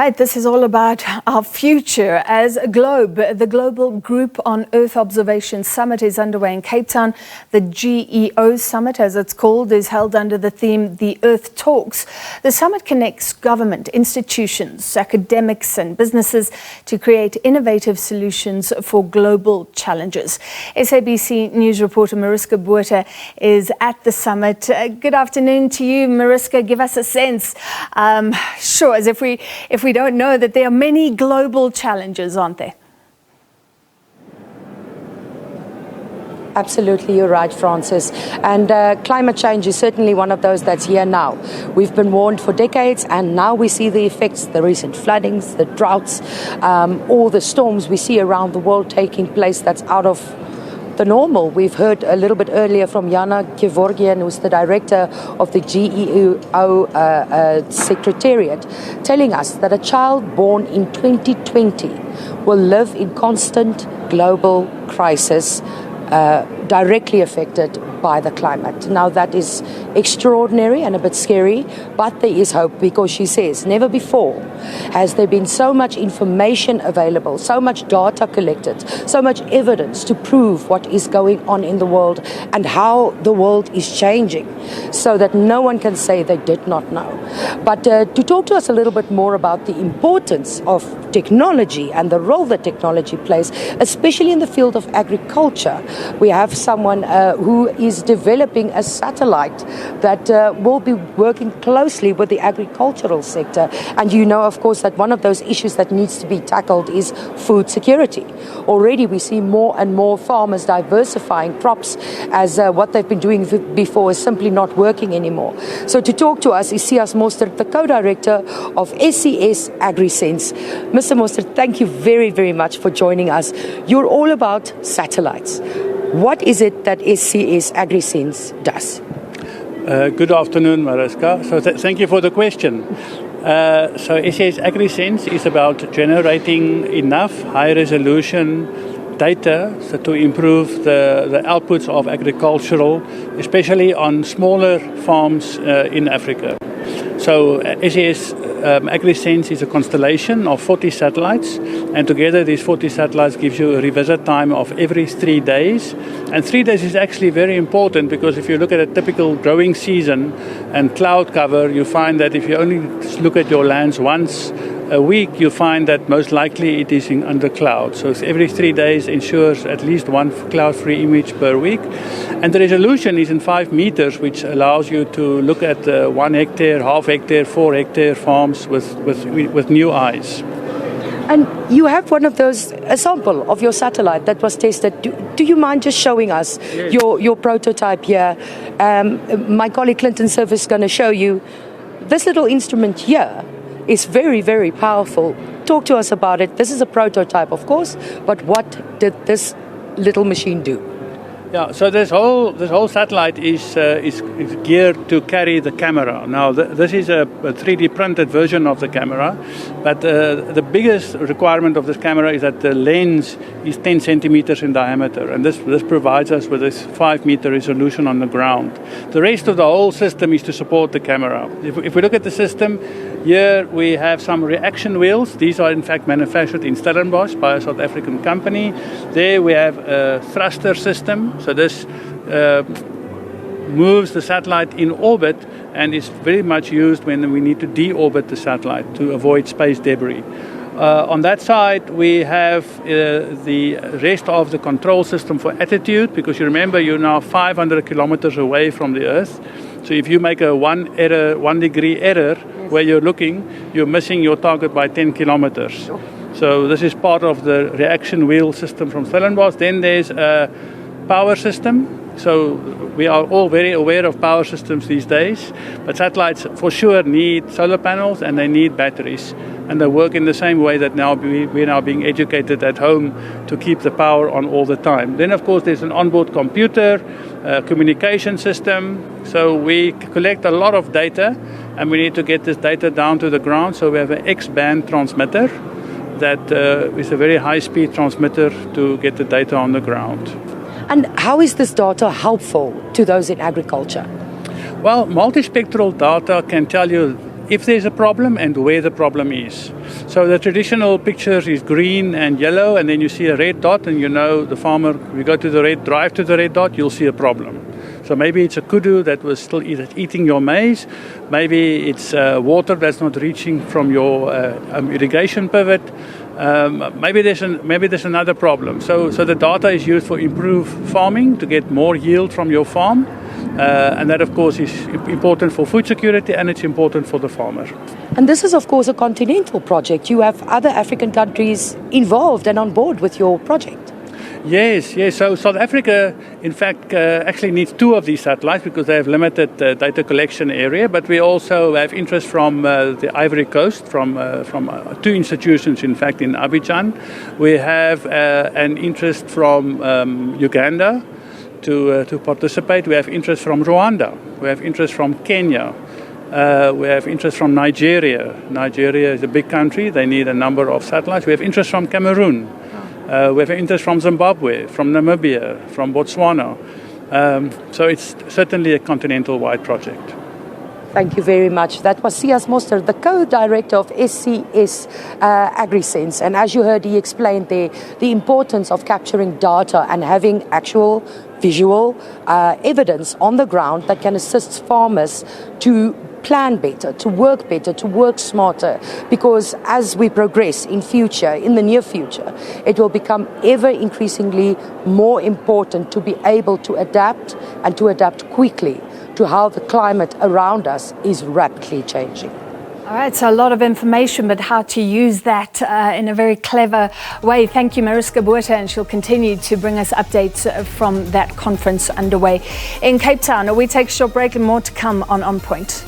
right, this is all about our future as a globe. The Global Group on Earth Observation Summit is underway in Cape Town. The GEO Summit, as it's called, is held under the theme The Earth Talks. The summit connects government, institutions, academics and businesses to create innovative solutions for global challenges. SABC News reporter Mariska Botha is at the summit. Good afternoon to you, Mariska. Give us a sense. Sure, as if we don't know that there are many global challenges, aren't there? Absolutely, you're right, Francis. And climate change is certainly one of those that's here now. We've been warned for decades, and now we see the effects, the recent floodings, the droughts, all the storms we see around the world taking place that's out of the normal. We've heard a little bit earlier from Jana Gevorgian, who's the director of the GEO Secretariat, telling us that a child born in 2020 will live in constant global crisis, directly affected by the climate. Now that is extraordinary and a bit scary, but there is hope, because she says never before has there been so much information available, so much data collected, so much evidence to prove what is going on in the world and how the world is changing, so that no one can say they did not know. But to talk to us a little bit more about the importance of technology and the role that technology plays, especially in the field of agriculture, we have someone who is developing a satellite that will be working closely with the agricultural sector. And you know, of course, that one of those issues that needs to be tackled is food security. Already we see more and more farmers diversifying crops, as what they've been doing before is simply not working anymore. So to talk to us is Sias Mostert, the co-director of SCS AgriSense. Mr. Mostert, thank you very, very much for joining us. You're all about satellites. What is it that SCS AgriSense does? Good afternoon, Mariska. So thank you for the question. So SCS AgriSense is about generating enough high-resolution data to improve the outputs of agricultural, especially on smaller farms in Africa. So SCS AgriSense is a constellation of 40 satellites, and together these 40 satellites gives you a revisit time of every 3 days. And 3 days is actually very important, because if you look at a typical growing season and cloud cover, you find that if you only look at your lands once a week, you find that most likely it is under cloud. So every 3 days ensures at least one cloud-free image per week. And the resolution is in 5 meters, which allows you to look at 1 hectare, half hectare, 4 hectare farms with new eyes. And you have one of those, a sample of your satellite that was tested. Do you mind just showing us your prototype here? My colleague Clinton Surf is going to show you this little instrument here. Is very, very powerful. Talk to us about it. This is a prototype, of course, but what did this little machine do? Yeah, so this whole satellite is geared to carry the camera. Now, this is a 3D printed version of the camera, but the biggest requirement of this camera is that the lens is 10 centimeters in diameter, and this provides us with this 5-meter resolution on the ground. The rest of the whole system is to support the camera. If we look at the system, here we have some reaction wheels. These are in fact manufactured in Stellenbosch by a South African company. There we have a thruster system. So this moves the satellite in orbit and is very much used when we need to deorbit the satellite to avoid space debris. On that side, we have the rest of the control system for attitude, because you remember you're now 500 kilometers away from the Earth. So if you make a 1 degree error where you're looking, you're missing your target by 10 kilometers. So this is part of the reaction wheel system from Stellenbosch. Then there's a power system. So we are all very aware of power systems these days, but satellites for sure need solar panels and they need batteries. And they work in the same way that we're now being educated at home to keep the power on all the time. Then, of course, there's an onboard computer, communication system. So we collect a lot of data, and we need to get this data down to the ground. So we have an X-band transmitter that is a very high-speed transmitter to get the data on the ground. And how is this data helpful to those in agriculture? Well, multispectral data can tell you if there's a problem and where the problem is. So the traditional picture is green and yellow, and then you see a red dot, and you know the farmer, you go to the red, drive to the red dot, you'll see a problem. So maybe it's a kudu that was still eating your maize. Maybe it's water that's not reaching from your irrigation pivot. Maybe there's another problem. So the data is used for improved farming to get more yield from your farm. And that, of course, is important for food security, and it's important for the farmer. And this is, of course, a continental project. You have other African countries involved and on board with your project. Yes. So South Africa, in fact, actually needs 2 of these satellites because they have limited data collection area. But we also have interest from the Ivory Coast, from 2 institutions, in fact, in Abidjan. We have an interest from Uganda to participate. We have interest from Rwanda. We have interest from Kenya. We have interest from Nigeria. Nigeria is a big country. They need a number of satellites. We have interest from Cameroon. We have interest from Zimbabwe, from Namibia, from Botswana. So it's certainly a continental-wide project. Thank you very much. That was Sias Moster, the co-director of SCS AgriSense. And as you heard, he explained there the importance of capturing data and having actual visual evidence on the ground that can assist farmers to plan better, to work smarter, because as we progress in the near future, it will become ever increasingly more important to be able to adapt and to adapt quickly to how the climate around us is rapidly changing. All right, so a lot of information, but how to use that in a very clever way. Thank you, Mariska Botha, and she'll continue to bring us updates from that conference underway in Cape Town. We take a short break and more to come on Point.